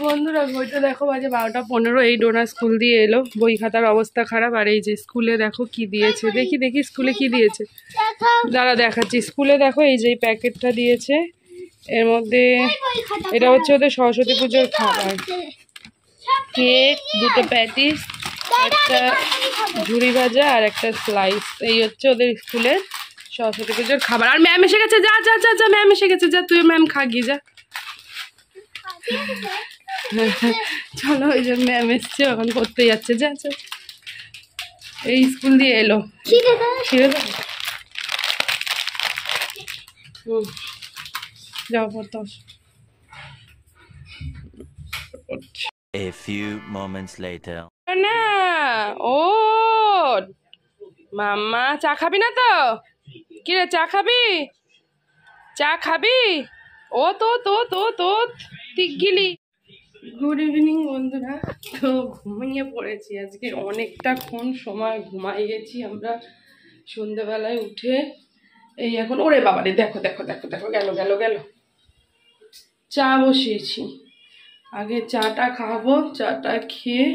বন্ধুরা বইটা দেখো, বাজে 12:15। এই ডোনা স্কুল দিয়ে এলো, বই খাতার অবস্থা খারাপ। আর এই যে স্কুলে দেখো কি দিয়েছে, দেখি দেখি স্কুলে কি দিয়েছে, দাঁড়া দেখাচ্ছি। স্কুলে দেখো এই যে প্যাকেটটা দিয়েছে, এর মধ্যে এটা হচ্ছে ওদের সরস্বতী পুজোর খাবার। কেক, দুটো প্যাটিস, একটা ঝুড়ি ভাজা আর একটা স্লাইস। এই হচ্ছে ওদের স্কুলের সরস্বতী পুজোর খাবার। আর ম্যাম এসে গেছে, যা যা যা যা, ম্যাম এসে গেছে, যা তুই ম্যাম খা গিয়ে যা। চলো, ওই যে ম্যাম এসছে, এখন করতে যাচ্ছে, যা যা। এই স্কুল দিয়ে এলো, যাও পড়তে। A few moments later. না ও মাম্মা, চা খাবি না তো? কি রে, চা খাবি? চা খাবি? ও তো তো তো তো গিলি। গুড ইভিনিং বন্ধুরা। তো ঘুমিয়ে পড়েছি আজকে, অনেকটাক্ষণ সময় ঘুমাই গেছি আমরা। সন্ধ্যেবেলায় উঠে এই এখন, ওরে বাবারে দেখো দেখো দেখো দেখো, গেল গেল গেল। চা বসিয়েছি, আগে চাটা খাবো। চাটা খেয়ে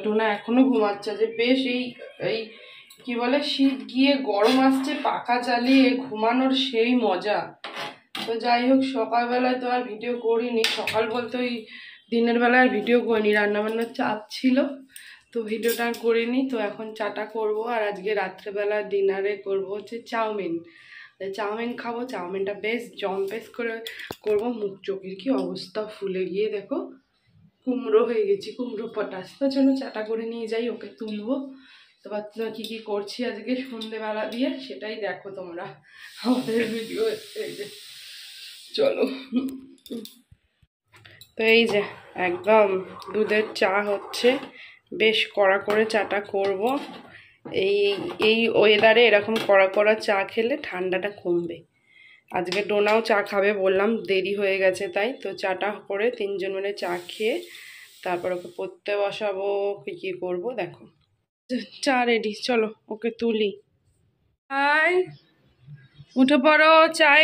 টোনা এখনো ঘুমাচ্ছে। যে বেশ এই এই কি বলে, শীত গিয়ে গরম আসছে, পাখা চালিয়ে ঘুমানোর সেই মজা। তো যাই হোক, সকালবেলায় তো আর ভিডিও করিনি। সকাল বলতে ওই দিনের বেলায় আর ভিডিও করিনি, রান্নাবান্নার চাপ ছিল, তো ভিডিওটা আর করিনি। তো এখন চাটা করব। আর আজকে রাত্রেবেলা ডিনারে করব হচ্ছে চাউমিন। চাউমিন খাবো। চাউমিনটা বেশ জম্পেস করে করব। মুখ চোখের কি অবস্থা, ফুলে গিয়ে দেখো কুমড়ো হয়ে গেছি, কুমড়ো পটাশ। তো চলো চাটা করে নিয়ে যাই, ওকে তুলবো। তো বাচ্চা কী কী করছি আজকে সন্ধেবেলা দিয়ে, সেটাই দেখো তোমরা আমাদের ভিডিও। এই যে চলো। তো এই যে একদম দুধের চা হচ্ছে, বেশ কড়া করে চাটা করব। এই এই ওয়েদারে এরকম কড়া কড়া চা খেলে ঠান্ডাটা কমবে। আজকে ডোনাও চা খাবে, বললাম দেরি হয়ে গেছে তাই। তো চাটা করে তিনজন মিলে চা খেয়ে তারপর ওকে পড়তে বসাবো। কী করবো দেখো। চা রেডি, চলো ওকে তুলি। হাই, উঠো পড়ো, চাय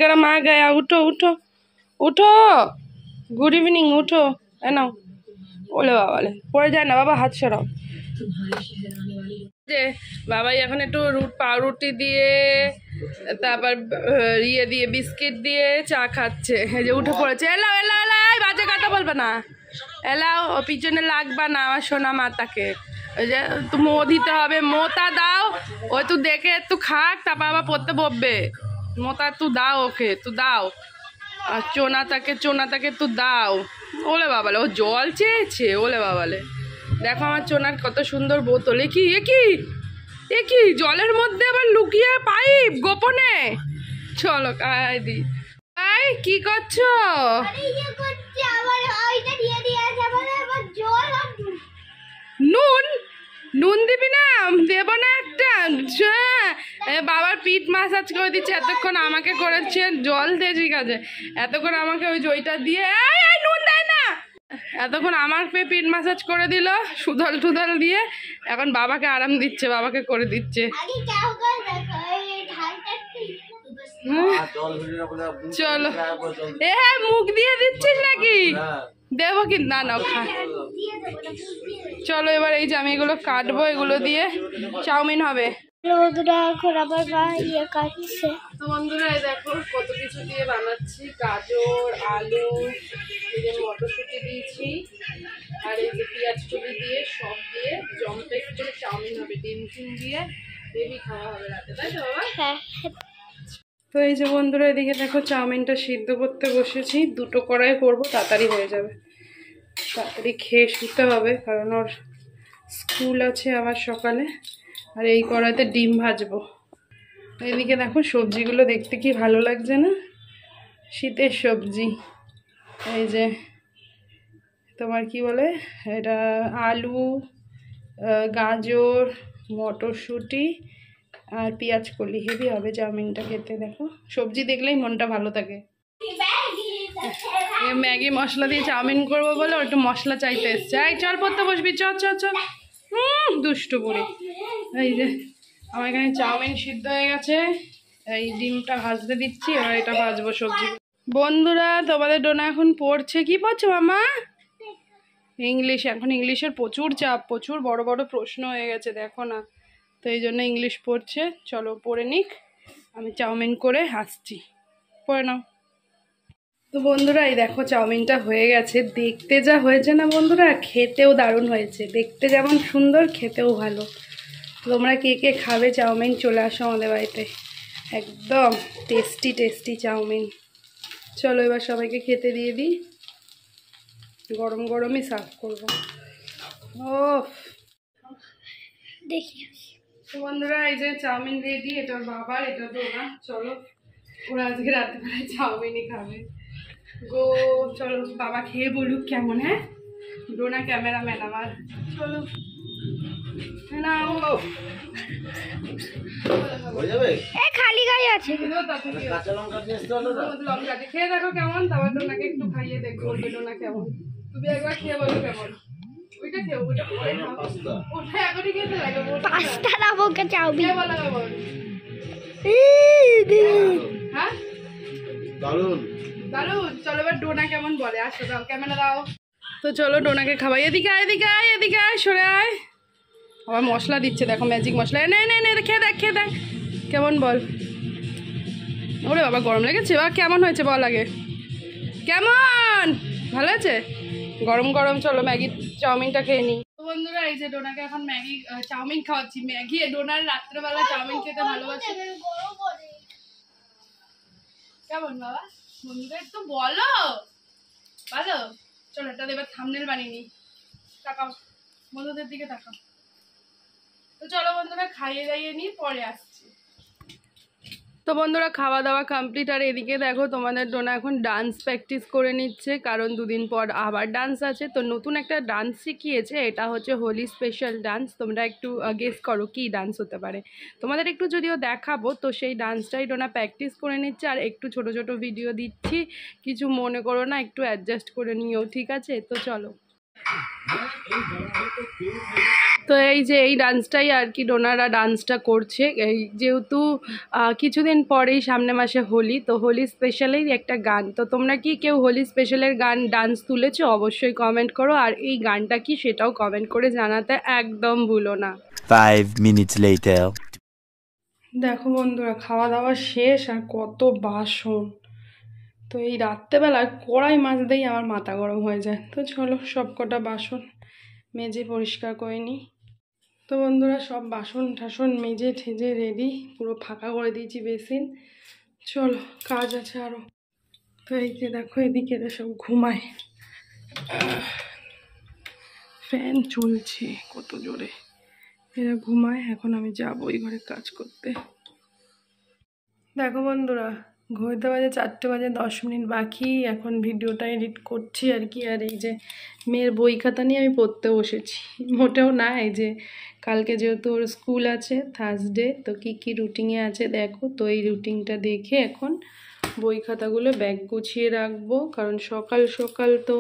गरम आ गया, उठो उठो उठो। गुड इवनिंग, उठो। নাও, ওলে বাবালে পড়ে যায় না বাবা, হাত সরাও। যে বাবাই এখন একটু পাউরুটি দিয়ে, তারপর ইয়ে দিয়ে, বিস্কিট দিয়ে চা খাচ্ছে। এই যে উঠে পড়েছে। এলাও এলাও এলাও, বাজে কথা বলবে না, এলাও। ও পিছনে লাগবা না আমার সোনা মাতাকে। ওই যে মো দিতে হবে, মোতা দাও। ওই তুই দেখে একটু খাক, তারপর আবার পড়তে বসবে। মোতা তুই দাও ওকে, তুই দাও। আর চোনাটাকে তুই দাও। ওলে বাবালে, ও জল চেয়েছে, ওলে বাবালে। দেখো আমার চোনার কত সুন্দর বোতল। এ কি জলের মধ্যে আবার লুকিয়ে পাইপ গোপনে। চলো খাই দি। ভাই কি করছো? নুন নুন দিবি না? দেবো না একটা। বাবার পিঠ মাসাজ করে দিচ্ছে, এতক্ষণ আমাকে করেছে জল দিয়ে, ঠিক আছে। এতক্ষণ আমাকে ওই জইটা দিয়ে, নুন দেয় না। এতক্ষণ আমার পিঠ মাসাজ করে দিল সুদল টুদল দিয়ে, এখন বাবাকে আরাম দিচ্ছে, বাবাকে করে দিচ্ছে। চলো, মুখ দিয়ে দিচ্ছিস নাকি? দেবো কি না, না খা। চলো এবার এই যে আমি এগুলো কাটবো, এগুলো দিয়ে চাউমিন হবে। তো বন্ধুরা দেখো কত কিছু দিয়ে বানাচ্ছি। গাজর, আলু, মটরশুঁটি দিয়েছি, আর এই যে পেঁয়াজ কলি দিয়ে, সব দিয়ে জম্পেস করে চাউমিন হবে। ডিম টিম দিয়ে বেবি খাওয়া হবে রাতে, তাই তো বাবা? তো এই যে বন্ধুরা এদিকে দেখো চাউমিনটা সিদ্ধ করতে বসেছি। দুটো কড়াই করবো, তাড়াতাড়ি হয়ে যাবে। তাড়াতাড়ি খেয়ে শুতে হবে, কারণ ওর স্কুল আছে আবার সকালে। আর এই কড়াইতে ডিম ভাজবো। এদিকে দেখো সবজিগুলো দেখতে কি ভালো লাগছে না, শীতের সবজি। এই যে তোমার কি বলে এটা, আলু, গাজর, মটরশুঁটি আর পেঁয়াজ কলি। হেভি হবে চাউমিনটা খেতে। দেখো সবজি দেখলেই মনটা ভালো থাকে। ম্যাগি মশলা দিয়ে চাউমিন করবো বলে একটু মশলা চাইতে এসছে। এই চল পড়তে বসবি, চল চল চল। দুষ্টু করে। এই যে আমার এখানে চাউমিন সিদ্ধ হয়ে গেছে, এই ডিমটা ভাজতে দিচ্ছি। এবার এটা ভাজবো সবজি। বন্ধুরা তোমাদের ডোনা এখন পড়ছে, কি পড়ছে মামা? ইংলিশ। এখন ইংলিশের প্রচুর চাপ, প্রচুর বড় বড় প্রশ্ন হয়ে গেছে, দেখো না। তো এই জন্য ইংলিশ পড়ছে। চলো পড়ে নিক, আমি চাউমিন করে আসছি। পড়ে নাও। তো বন্ধুরা এই দেখো চাউমিনটা হয়ে গেছে। দেখতে যা হয়েছে না বন্ধুরা, খেতেও দারুণ হয়েছে। দেখতে যেমন সুন্দর, খেতেও ভালো। তোমরা কে কে খাবে চাউমিন, চলে আসো আমাদের বাড়িতে। একদম টেস্টি টেস্টি চাউমিন। চলো এবার সবাইকে খেতে দিয়ে দিই। গরম গরমই সার্ভ করবো। ও দেখি বন্ধুরা এই যে চাউমিন রেডি। এটা বাবার, এটা ডোনা। চলো ওরা আজকে রাত্রিবেলায় চাউমিনই খাবে গো। চলো বাবা খেয়ে বলুক কেমন। হ্যাঁ, ডোনা ক্যামেরাম্যান আমার। চলো নাও। খালি গায়ে আছে। লঙ্কা খেয়ে দেখো কেমন, তারপর ডোনাকে একটু খাইয়ে দেখো, বলবে ডোনা কেমন। তুমি একবার খেয়ে বলো কেমন। ওইটা খেয়ে, ওইটা পরে খাও। ওটা এখনই খেতে লাগে। পাস্তা না বোকে চাউমিন। খেয়ে বলো কেমন। হ্যাঁ দারুন দারুন। চলো এবার ডোনা কেমন বলে। আসো দাও, ক্যামেরা দাও। তো চলো ডোনাকে খাবাই। এদিকে আয়, এদিকে আয়, এদিকে আয়, সরে আয়। আবার মশলা দিচ্ছে দেখো, ম্যাজিক মশলা। নে নে নে, খেয়ে দেখ, খেয়ে দেখ কেমন বল। ওরে বাবা গরম লেগেছে। বা কেমন হয়েছে বল আগে, কেমন? ভালো আছে? গরম গরম। চলো ম্যাগি চাউমিনটা খেয়ে নিই। বন্ধুরা এই যে ডোনাকে এখন ম্যাগি চাউমিন খাওয়াচ্ছি। ম্যাগি ডোনার রাত্রেবেলা চাউমিন খেতে ভালোবাসে। কেমন বাবা? বন্ধুদের তো বলো ভালো। চলো এটা এবার থাম্বনেল বানিয়ে নিই। তাকাও, বন্ধুদের দিকে তাকাও। তো চলো বন্ধুরা খাইয়ে দাইয়ে নিই, পরে আসছি। তো বন্ধুরা খাওয়া দাওয়া কমপ্লিট। আর এদিকে দেখো তোমাদের ডোনা এখন ডান্স প্র্যাকটিস করে নিচ্ছে, কারণ দুদিন পর আবার ডান্স আছে। তো নতুন একটা ডান্স শিখিয়েছে, এটা হচ্ছে হোলি স্পেশাল ডান্স। তোমরা একটু গেস করো কি ডান্স হতে পারে। তোমাদের একটু যদিও দেখাবো, তো সেই ডান্সটাই ডোনা প্র্যাকটিস করে নিচ্ছে। আর একটু ছোট ছোট ভিডিও দিচ্ছি, কিছু মনে করো না, একটু অ্যাডজাস্ট করে নিও, ঠিক আছে? তো চলো। তো এই যে এই ডান্সটাই আর কি ডোনারা ডান্সটা করছে। এই যেহেতু কিছুদিন পরেই সামনে মাসে হোলি, তো হোলি স্পেশালেই একটা গান। তো তোমরা কি কেউ হোলি স্পেশালের গান ডান্স তুলেছো? অবশ্যই কমেন্ট করো। আর এই গানটা কি সেটাও কমেন্ট করে জানাতে একদম ভুলো না। 5 minutes later. দেখো বন্ধুরা খাওয়া দাওয়া শেষ, আর কত বাসন। তো এই রাত্রেবেলায় কড়াই মাজতেই আমার মাথা গরম হয়ে যায়। তো চলো সব কটা বাসন মেজে পরিষ্কার করে নিই। তো বন্ধুরা সব বাসন টাসন মেজে ঠেজে রেডি, পুরো ফাঁকা করে দিয়েছি বেসিন। চলো কাজ আছে আরও। তো এই যে দেখো এদিকে এরা সব ঘুমায়, ফ্যান চলছে কত জোরে, এরা ঘুমায়। এখন আমি যাবো ওই ঘরে কাজ করতে। দেখো বন্ধুরা ঘড়িতে বাজে 4টে বাজে 10 মিনিট বাকি। এখন ভিডিওটা এডিট করছি আর কি। আর এই যে মেয়ের বই খাতা নিয়ে আমি পড়তে বসেছি। মোটেও না, এই যে কালকে যেহেতু ওর স্কুল আছে থার্সডে, তো কী কী রুটিনে আছে দেখো। তো এই রুটিনটা দেখে এখন বই খাতাগুলো ব্যাগ গুছিয়ে রাখবো, কারণ সকাল সকাল তো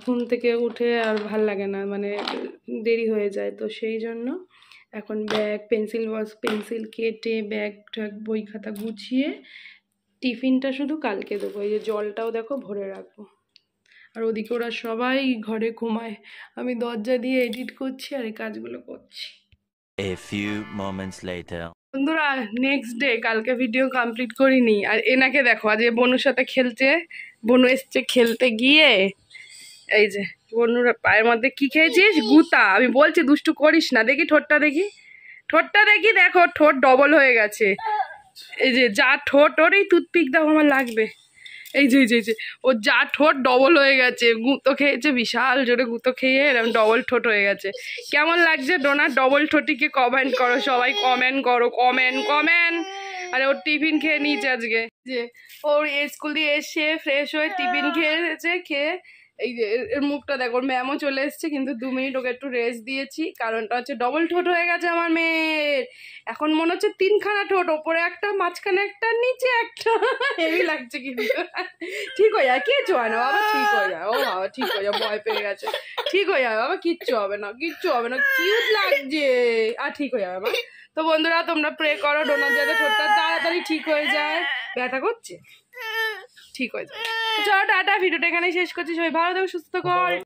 ঘুম থেকে উঠে আর ভাল লাগে না, মানে দেরি হয়ে যায়। তো সেই জন্য এখন ব্যাগ পেন্সিল কেটে ব্যাগ ট্যাগ বই খাতা গুছিয়ে টিফিনটা শুধু কালকে দেবো। এই যে জলটাও দেখো ভরে রাখবো। আর ওদিকে ওরা সবাই ঘরে ঘুমায়, আমি দরজা দিয়ে এডিট করছি আর এই কাজগুলো করছি। A few moments later. বন্ধুরা নেক্সট ডে, কালকে ভিডিও কমপ্লিট করিনি। আর এনাকে দেখো আজ বনুর সাথে খেলছে। বনু এসছে খেলতে গিয়ে, এই যে বনুর পায়ের মধ্যে কি খেয়েছিস? গুতা। আমি বলছি দুষ্টু করিস না। দেখি ঠোঁটটা দেখি, ঠোঁটটা দেখি। দেখো ঠোঁট ডবল হয়ে গেছে। এই যে যা ঠোঁট, ওর এই টুথপিক দাও আমার লাগবে। এই যে এই যে ওর যা ঠোঁট ডবল হয়ে গেছে, গুঁতো খেয়েছে বিশাল জোরে, গুঁতো খেয়ে এরকম ডবল ঠোঁট হয়ে গেছে। কেমন লাগছে ডোনার ডবল ঠোঁটিকে? কমেন্ট করো সবাই, কমেন্ট করো, কমেন্ট। আরে ওর টিফিন খেয়ে নিয়েছে আজকে। যে ওর স্কুল দিয়ে এসে ফ্রেশ হয়ে টিফিন খেয়েছে, খেয়ে এই যে এর মুখটা দেখো। ওর ম্যামও চলে এসছে, কিন্তু 2 মিনিট ওকে একটু রেস্ট দিয়েছি, কারণটা হচ্ছে ডবল ঠোঁট হয়ে গেছে আমার মেয়ের। এখন মনে হচ্ছে 3খানা ঠোঁট, ওপরে একটা, মাঝখানে একটা, নিচে একটা। হেভি লাগছে কিন্তু। ঠিক হয়ে যায়, কিচ্ছু হয় না বাবা, ঠিক হয়ে যায়। ও বাবা ঠিক হয়ে যায়, ভয় পেয়ে গেছে। ঠিক হয়ে যাবে বাবা, কিচ্ছু হবে না, কিচ্ছু হবে না। কিউট লাগছে, আর ঠিক হয়ে যাবে বাবা। তো বন্ধুরা তোমরা প্রে করো ডোনার যাতে ঠোঁটটা তাড়াতাড়ি ঠিক হয়ে যায়। ব্যথা করছে? ঠিক হয়ে যাবে। চলো টাটা, ভিডিওটা এখানে শেষ করছি। সবাই ভালো থেকো, সুস্থ থাকো।